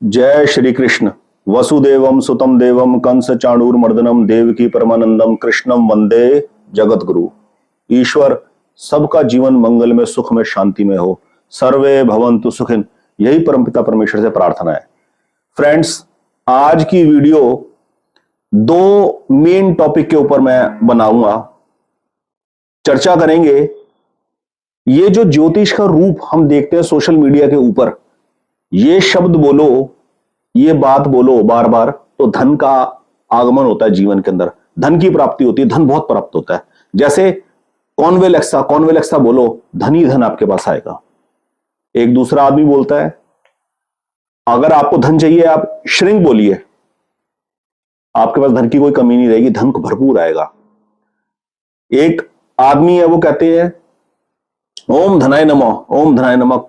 जय श्री कृष्ण। वसुदेवम सुतम देवम कंस चाणूरमर्दनम देवकी परमानंदम कृष्णम वंदे जगत गुरु। ईश्वर सबका जीवन मंगल में, सुख में, शांति में हो। सर्वे भवन्तु सुखिन, यही परमपिता परमेश्वर से प्रार्थना है। फ्रेंड्स, आज की वीडियो दो मेन टॉपिक के ऊपर मैं बनाऊंगा, चर्चा करेंगे। ये जो ज्योतिष का रूप हम देखते हैं सोशल मीडिया के ऊपर, ये शब्द बोलो, ये बात बोलो बार बार, तो धन का आगमन होता है जीवन के अंदर, धन की प्राप्ति होती है, धन बहुत प्राप्त होता है। जैसे कॉन्वेलेक्सा, कॉन्वेलेक्सा बोलो, धन ही धन आपके पास आएगा। एक दूसरा आदमी बोलता है अगर आपको धन चाहिए आप श्रिंक बोलिए, आपके पास धन की कोई कमी नहीं रहेगी, धन भरपूर आएगा। एक आदमी है, वो कहते हैं ओम धनाय नमः, ओम धनाय नमः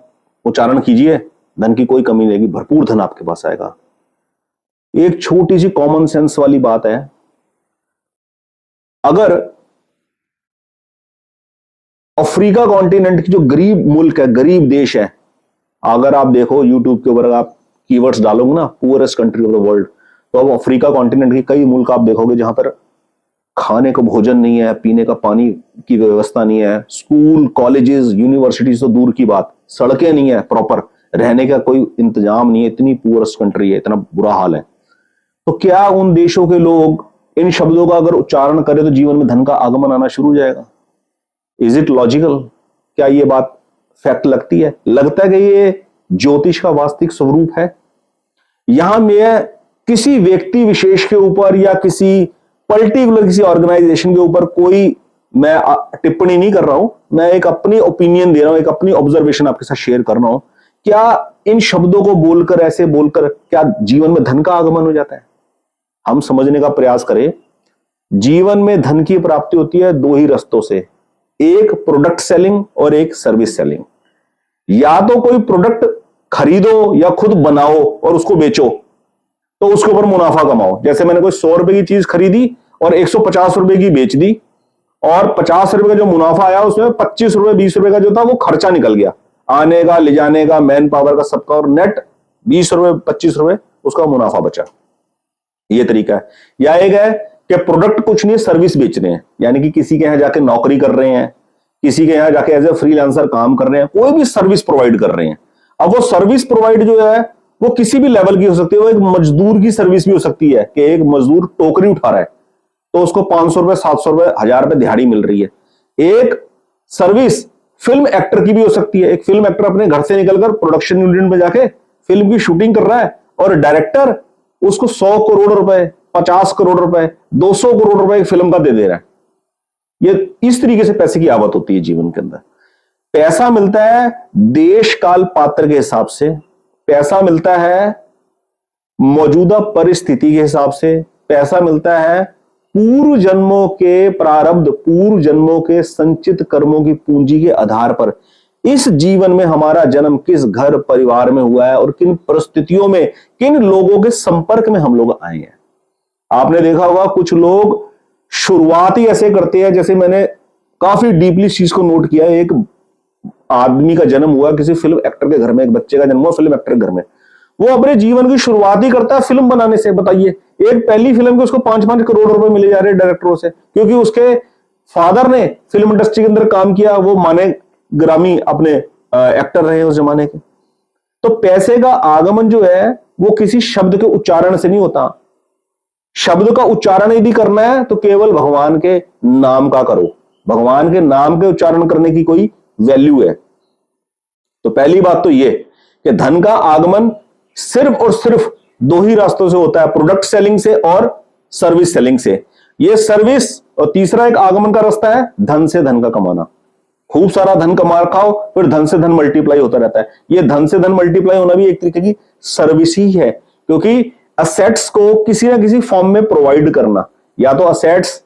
उच्चारण कीजिए, धन की कोई कमी नहीं रहेगी, भरपूर धन आपके पास आएगा। एक छोटी सी कॉमन सेंस वाली बात है, अगर अफ्रीका कॉन्टिनेंट की जो गरीब मुल्क है, गरीब देश है, अगर आप देखो यूट्यूब के ऊपर आप कीवर्ड्स डालोगे ना, poorest country of the world, तो अब अफ्रीका कॉन्टिनेंट के कई मुल्क आप देखोगे जहां पर खाने का भोजन नहीं है, पीने का पानी की व्यवस्था नहीं है, स्कूल कॉलेजेस यूनिवर्सिटीज तो दूर की बात, सड़कें नहीं है प्रॉपर, रहने का कोई इंतजाम नहीं है। इतनी पुअरेस्ट कंट्री है, इतना बुरा हाल है। तो क्या उन देशों के लोग इन शब्दों का अगर उच्चारण करें तो जीवन में धन का आगमन आना शुरू हो जाएगा? Is it logical? क्या ये बात फैक्ट लगती है? लगता है कि ये ज्योतिष का वास्तविक स्वरूप है? यहां मैं किसी व्यक्ति विशेष के ऊपर या किसी पर्टिकुलर किसी ऑर्गेनाइजेशन के ऊपर कोई मैं टिप्पणी नहीं कर रहा हूं, मैं एक अपनी ओपिनियन दे रहा हूं, एक अपनी ऑब्जर्वेशन आपके साथ शेयर कर रहा हूं। क्या इन शब्दों को बोलकर, ऐसे बोलकर, क्या जीवन में धन का आगमन हो जाता है? हम समझने का प्रयास करें। जीवन में धन की प्राप्ति होती है दो ही रास्तों से, एक प्रोडक्ट सेलिंग और एक सर्विस सेलिंग। या तो कोई प्रोडक्ट खरीदो या खुद बनाओ और उसको बेचो, तो उसके ऊपर मुनाफा कमाओ। जैसे मैंने कोई 100 रुपए की चीज खरीदी और 150 रुपए की बेच दी, और 50 रुपए का जो मुनाफा आया उसमें 25 रुपए 20 रुपए का जो था वो खर्चा निकल गया, आने का, ले जाने का, मैन पावर का, सबका, और नेट 20 रुपए 25 रुपए उसका मुनाफा बचा। ये तरीका है। या एक है कि प्रोडक्ट कुछ नहीं, सर्विस बेच रहे हैं, यानी कि किसी के यहां जाके नौकरी कर रहे हैं, किसी के यहां जाके एज ए फ्रीलांसर काम कर रहे हैं, कोई भी सर्विस प्रोवाइड कर रहे हैं। अब वो सर्विस प्रोवाइड जो है वो किसी भी लेवल की हो सकती है। वो एक मजदूर की सर्विस भी हो सकती है कि एक मजदूर टोकरी उठा रहा है तो उसको 500 रुपए, 700 रुपए, 1000 रुपए दिहाड़ी मिल रही है। एक सर्विस फिल्म एक्टर की भी हो सकती है। एक फिल्म एक्टर अपने घर से निकलकर प्रोडक्शन यूनिट में जाके फिल्म की शूटिंग कर रहा है और डायरेक्टर उसको 100 करोड़ रुपए, 50 करोड़ रुपए, 200 करोड़ रुपए एक फिल्म का दे दे रहा है। ये इस तरीके से पैसे की आवत होती है जीवन के अंदर। पैसा मिलता है देश काल पात्र के हिसाब से, पैसा मिलता है मौजूदा परिस्थिति के हिसाब से, पैसा मिलता है पूर्व जन्मों के प्रारब्ध, पूर्व जन्मों के संचित कर्मों की पूंजी के आधार पर इस जीवन में हमारा जन्म किस घर परिवार में हुआ है और किन परिस्थितियों में, किन लोगों के संपर्क में हम लोग आए हैं। आपने देखा होगा कुछ लोग शुरुआत ही ऐसे करते हैं, जैसे मैंने काफी डीपली इस चीज को नोट किया। एक आदमी का जन्म हुआ किसी फिल्म एक्टर के घर में, एक बच्चे का जन्म हुआ फिल्म एक्टर के घर में, वो अपने जीवन की शुरुआत ही करता है फिल्म बनाने से। बताइए, एक पहली फिल्म के उसको 5-5 करोड़ रुपए मिले जा रहे हैं डायरेक्टरों से, क्योंकि उसके फादर ने फिल्म इंडस्ट्री के अंदर काम किया, वो माने ग्रामी अपने एक्टर रहे उस जमाने के। तो पैसे का आगमन जो है वो किसी शब्द के उच्चारण से नहीं होता। शब्द का उच्चारण यदि करना है तो केवल भगवान के नाम का करो, भगवान के नाम के उच्चारण करने की कोई वैल्यू है। तो पहली बात तो ये कि धन का आगमन सिर्फ और सिर्फ दो ही रास्तों से होता है, प्रोडक्ट सेलिंग से और सर्विस सेलिंग से। ये सर्विस, और तीसरा एक आगमन का रास्ता है धन से धन का कमाना। खूब सारा धन कमा खाओ, फिर धन से धन मल्टीप्लाई होता रहता है। ये धन से धन मल्टीप्लाई होना भी एक तरीके की सर्विस ही है, क्योंकि असेट्स को किसी ना किसी फॉर्म में प्रोवाइड करना, या तो असेट्स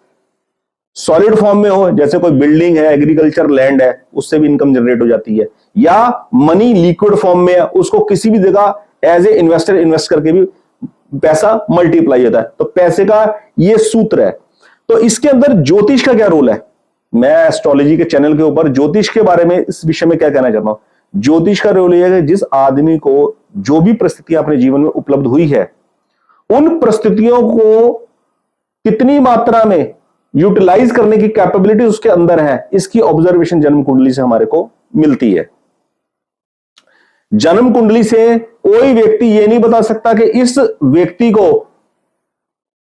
सॉलिड फॉर्म में हो, जैसे कोई बिल्डिंग है, एग्रीकल्चर लैंड है, उससे भी इनकम जनरेट हो जाती है, या मनी लिक्विड फॉर्म में है, उसको किसी भी जगह एज ए इन्वेस्टर इन्वेस्ट करके भी पैसा मल्टीप्लाई होता है। तो पैसे का ये सूत्र है। तो इसके अंदर ज्योतिष का क्या रोल है? मैं एस्ट्रोलॉजी के चैनल के ऊपर ज्योतिष के बारे में, इस विषय में क्या कहना चाहता हूं। ज्योतिष का रोल यह है कि जिस आदमी को जो भी परिस्थितियां अपने जीवन में उपलब्ध हुई है, उन परिस्थितियों को कितनी मात्रा में यूटिलाइज करने की कैपेबिलिटी उसके अंदर है, इसकी ऑब्जर्वेशन जन्म कुंडली से हमारे को मिलती है। जन्म कुंडली से कोई व्यक्ति यह नहीं बता सकता कि इस व्यक्ति को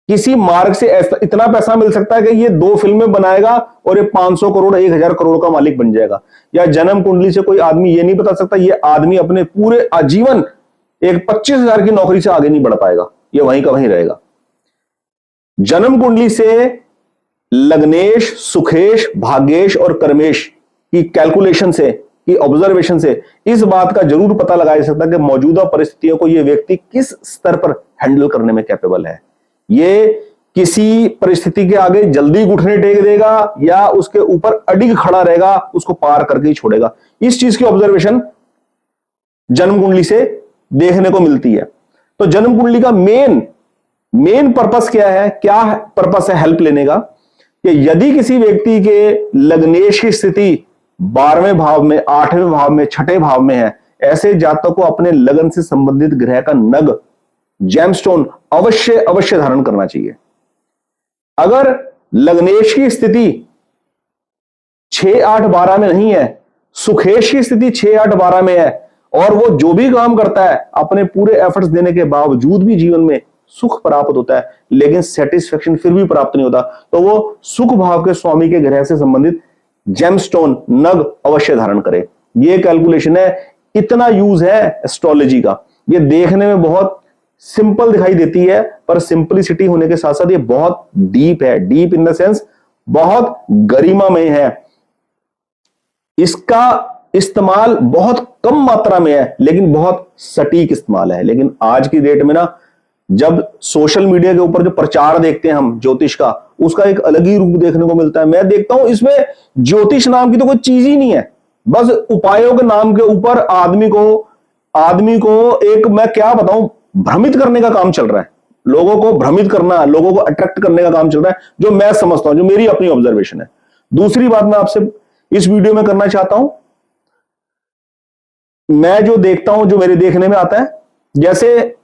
किसी मार्ग से इतना पैसा मिल सकता है कि ये 2 फिल्में बनाएगा और ये 500 करोड़ 1000 करोड़ का मालिक बन जाएगा। या जन्म कुंडली से कोई आदमी ये नहीं बता सकता ये आदमी अपने पूरे आजीवन एक 25,000 की नौकरी से आगे नहीं बढ़ पाएगा, ये वहीं का वहीं रहेगा। जन्म कुंडली से लग्नेश, सुखेश, भाग्येश और कर्मेश की कैलकुलेशन से, की ऑब्जर्वेशन से इस बात का जरूर पता लगाया जा सकता है कि मौजूदा परिस्थितियों को यह व्यक्ति किस स्तर पर हैंडल करने में कैपेबल है। ये किसी परिस्थिति के आगे जल्दी घुटने टेक देगा या उसके ऊपर अडिग खड़ा रहेगा, उसको पार करके ही छोड़ेगा। इस चीज की ऑब्जर्वेशन जन्म कुंडली से देखने को मिलती है। तो जन्म कुंडली का मेन पर्पस क्या है? क्या पर्पस है हेल्प लेने का? कि यदि किसी व्यक्ति के लग्नेश की स्थिति 12वें भाव में, 8वें भाव में, 6ठे भाव में है, ऐसे जातकों को अपने लगन से संबंधित ग्रह का नग, जेमस्टोन अवश्य धारण करना चाहिए। अगर लग्नेश की स्थिति 6, 8, 12 में नहीं है, सुखेश की स्थिति 6, 8, 12 में है और वो जो भी काम करता है अपने पूरे एफर्ट्स देने के बावजूद भी जीवन में सुख प्राप्त होता है, लेकिन सेटिस्फेक्शन फिर भी प्राप्त नहीं होता, तो वो सुख भाव के स्वामी के ग्रह से संबंधित जेमस्टोन नग अवश्य धारण करे। ये कैलकुलेशन है, इतना यूज है एस्ट्रोलॉजी का। ये देखने में बहुत सिंपल दिखाई देती है, पर सिंपलिसिटी होने के साथ साथ ये बहुत डीप है। डीप इन द सेंस बहुत गरिमामय है। इसका इस्तेमाल बहुत कम मात्रा में है, लेकिन बहुत सटीक इस्तेमाल है। लेकिन आज की डेट में ना, जब सोशल मीडिया के ऊपर जो प्रचार देखते हैं हम ज्योतिष का, उसका एक अलग ही रूप देखने को मिलता है। मैं देखता हूं इसमें ज्योतिष नाम की तो कोई चीज ही नहीं है, बस उपायों के नाम के ऊपर आदमी को एक, मैं क्या बताऊं, भ्रमित करने का काम चल रहा है। लोगों को भ्रमित करना, लोगों को अट्रैक्ट करने का काम चल रहा है, जो मैं समझता हूं, जो मेरी अपनी ऑब्जर्वेशन है। दूसरी बात मैं आपसे इस वीडियो में करना चाहता हूं, मैं जो देखता हूं, जो मेरे देखने में आता है, जैसे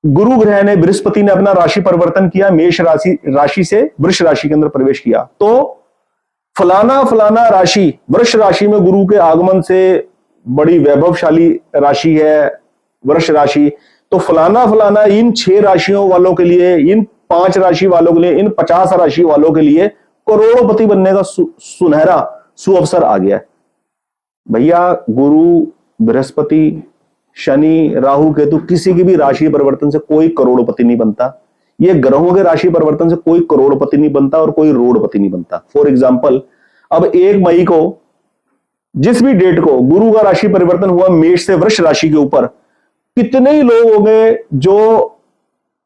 गुरु ग्रह ने, बृहस्पति ने अपना राशि परिवर्तन किया, मेष राशि से वृष राशि के अंदर प्रवेश किया, तो फलाना राशि, वृष राशि में गुरु के आगमन से बड़ी वैभवशाली राशि है वृष राशि, तो फलाना इन 6 राशियों वालों के लिए, इन 5 राशि वालों के लिए, इन 50 राशि वालों के लिए करोड़पति बनने का सुनहरा सुअवसर आ गया है। भैया, गुरु, बृहस्पति, शनि, राहु, केतु, किसी की भी राशि परिवर्तन से कोई करोड़पति नहीं बनता। ये ग्रहों के राशि परिवर्तन से कोई करोड़पति नहीं बनता और कोई रोड़पति नहीं बनता। फॉर एग्जाम्पल, अब 1 मई को, जिस भी डेट को गुरु का राशि परिवर्तन हुआ मेष से वृष राशि के ऊपर, कितने ही लोग होंगे जो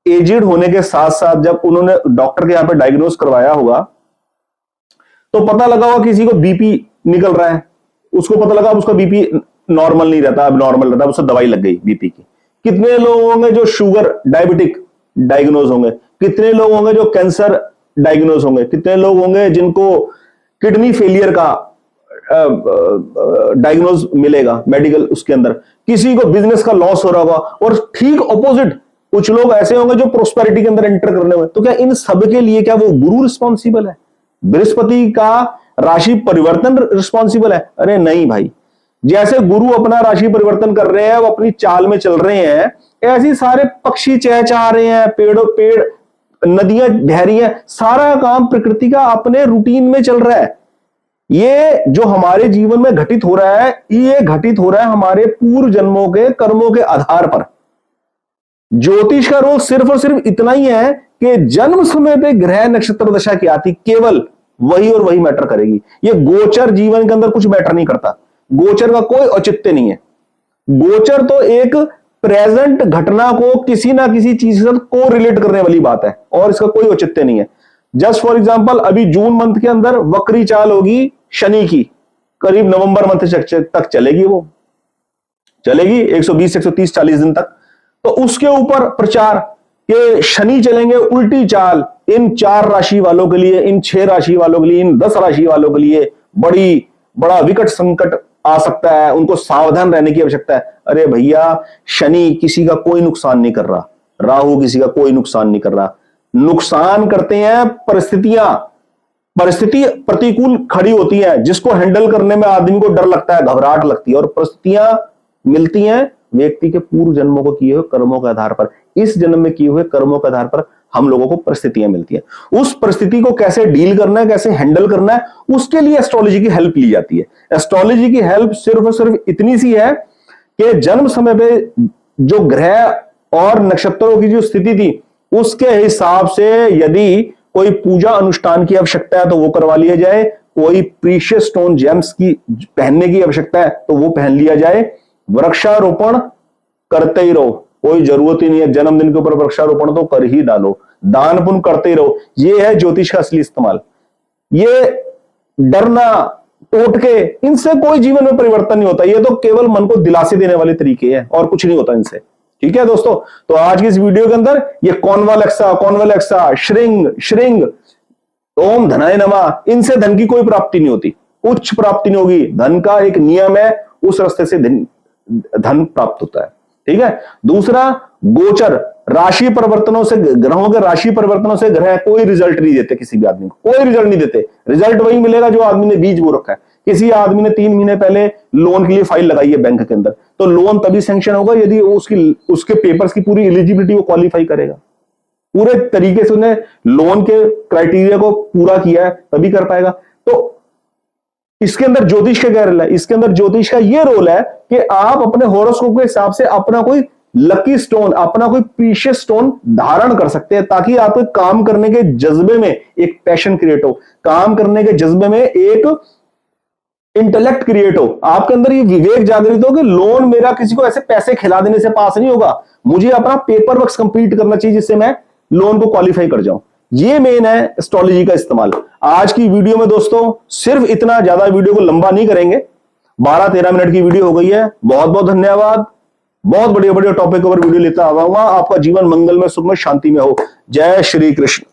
एजेड होने के साथ साथ जब उन्होंने डॉक्टर के यहां पे डायग्नोस करवाया होगा, तो पता लगा होगा किसी को बीपी निकल रहा है, उसको पता लगा उसका बीपी नॉर्मल नहीं रहता, अब नॉर्मल रहता, उसको दवाई लग गई बीपी की। कितने लोग होंगे जो शुगर, डायबिटिक डायग्नोज होंगे, कितने लोग होंगे जो कैंसर डायग्नोज होंगे, कितने लोग होंगे जिनको किडनी फेलियर का डायग्नोज मिलेगा मेडिकल उसके अंदर, किसी को बिजनेस का लॉस हो रहा होगा, और ठीक ऑपोजिट कुछ लोग ऐसे होंगे जो प्रोस्पेरिटी के अंदर एंटर करने में। तो क्या इन सब के लिए क्या वो गुरु रिस्पॉन्सिबल है? बृहस्पति का राशि परिवर्तन रिस्पॉन्सिबल है? अरे नहीं भाई, जैसे गुरु अपना राशि परिवर्तन कर रहे हैं, वो अपनी चाल में चल रहे हैं, ऐसे सारे पक्षी चहचहा रहे हैं, पेड़, नदियां बह रही हैं, सारा काम प्रकृति का अपने रूटीन में चल रहा है। ये जो हमारे जीवन में घटित हो रहा है, ये घटित हो रहा है हमारे पूर्व जन्मों के कर्मों के आधार पर। ज्योतिष का रोल सिर्फ और सिर्फ इतना ही है कि जन्म समय पे ग्रह नक्षत्र दशा क्या आती, केवल वही और वही मैटर करेगी। ये गोचर जीवन के अंदर कुछ मैटर नहीं करता, गोचर का कोई औचित्य नहीं है। गोचर तो एक प्रेजेंट घटना को किसी ना किसी चीज से को रिलेट करने वाली बात है, और इसका कोई औचित्य नहीं है। जस्ट फॉर एग्जांपल, अभी जून मंथ के अंदर वक्री चाल होगी शनि की, करीब नवंबर मंथ तक चलेगी, वो चलेगी 120, 130, 40 दिन तक। तो उसके ऊपर प्रचार कि शनि चलेंगे उल्टी चाल, इन 4 राशि वालों के लिए, इन 6 राशि वालों के लिए, इन 10 राशि वालों के लिए बड़ा विकट संकट आ सकता है, उनको सावधान रहने की आवश्यकता है। अरे भैया, शनि किसी का कोई नुकसान नहीं कर रहा, राहु किसी का कोई नुकसान नहीं कर रहा। नुकसान करते हैं परिस्थितियां। परिस्थिति प्रतिकूल खड़ी होती है, जिसको हैंडल करने में आदमी को डर लगता है, घबराहट लगती है, और परिस्थितियां मिलती हैं व्यक्ति के पूर्व जन्मों को किए हुए कर्मों के आधार पर। इस जन्म में किए हुए कर्मों के आधार पर हम लोगों को परिस्थितियां मिलती हैं। उस परिस्थिति को कैसे डील करना है, कैसे हैंडल करना है, उसके लिए एस्ट्रोलॉजी की हेल्प ली जाती है। एस्ट्रोलॉजी की हेल्प सिर्फ और सिर्फ इतनी सी है कि जन्म समय पे जो ग्रह और नक्षत्रों की जो स्थिति थी, उसके हिसाब से यदि कोई पूजा अनुष्ठान की आवश्यकता है तो वो करवा लिया जाए, कोई प्रीशियस स्टोन जेम्स की पहनने की आवश्यकता है तो वो पहन लिया जाए। वृक्षारोपण करते ही रहो, कोई जरूरत ही नहीं है जन्मदिन के ऊपर वृक्षारोपण तो कर ही डालो, दान पुण्य करते ही रहो। ये है ज्योतिष का असली इस्तेमाल। ये डरना, टोटके, इनसे कोई जीवन में परिवर्तन नहीं होता। ये तो केवल मन को दिलासे देने वाले तरीके हैं और कुछ नहीं होता इनसे। ठीक है दोस्तों, तो आज की इस वीडियो के अंदर ये कॉन्वालेक्सा, श्रिंग, ओम धनाय नमः, इनसे धन की कोई प्राप्ति नहीं होती, उच्च प्राप्ति नहीं होगी। धन का एक नियम है, उस रास्ते से धन प्राप्त होता है। ठीक है। दूसरा, गोचर, राशि परिवर्तनों से, ग्रहों के राशि परिवर्तनों से ग्रह कोई रिजल्ट नहीं देते, किसी भी आदमी को कोई रिजल्ट नहीं देते। रिजल्ट वही मिलेगा जो आदमी ने बीज बो रखा है। किसी आदमी ने 3 महीने पहले लोन के लिए फाइल लगाई है बैंक के अंदर, तो लोन तभी सैंक्शन होगा यदि उसके पेपर्स की पूरी एलिजिबिलिटी वो क्वालिफाई करेगा, पूरे तरीके से उसने लोन के क्राइटेरिया को पूरा किया है, तभी कर पाएगा। तो इसके अंदर ज्योतिष का क्या रोल है? इसके अंदर ज्योतिष का यह रोल है कि आप अपने होरोस्कोप के हिसाब से अपना कोई लकी स्टोन, अपना कोई प्रीशियस स्टोन धारण कर सकते हैं, ताकि आपके काम करने के जज्बे में एक पैशन क्रिएट हो, काम करने के जज्बे में एक इंटेलेक्ट क्रिएट हो, आपके अंदर ये विवेक जागृत हो कि लोन मेरा किसी को ऐसे पैसे खिला देने से पास नहीं होगा, मुझे अपना पेपर वर्क कंप्लीट करना चाहिए जिससे मैं लोन को क्वालिफाई कर जाऊं। ये मेन है एस्ट्रोलॉजी का इस्तेमाल। आज की वीडियो में दोस्तों सिर्फ इतना, ज्यादा वीडियो को लंबा नहीं करेंगे, 12-13 मिनट की वीडियो हो गई है। बहुत बहुत धन्यवाद। बहुत बढ़िया बढ़िया टॉपिक पर वीडियो लेता आऊंगा। आपका जीवन मंगल में, सुख में, शांति में हो। जय श्री कृष्ण।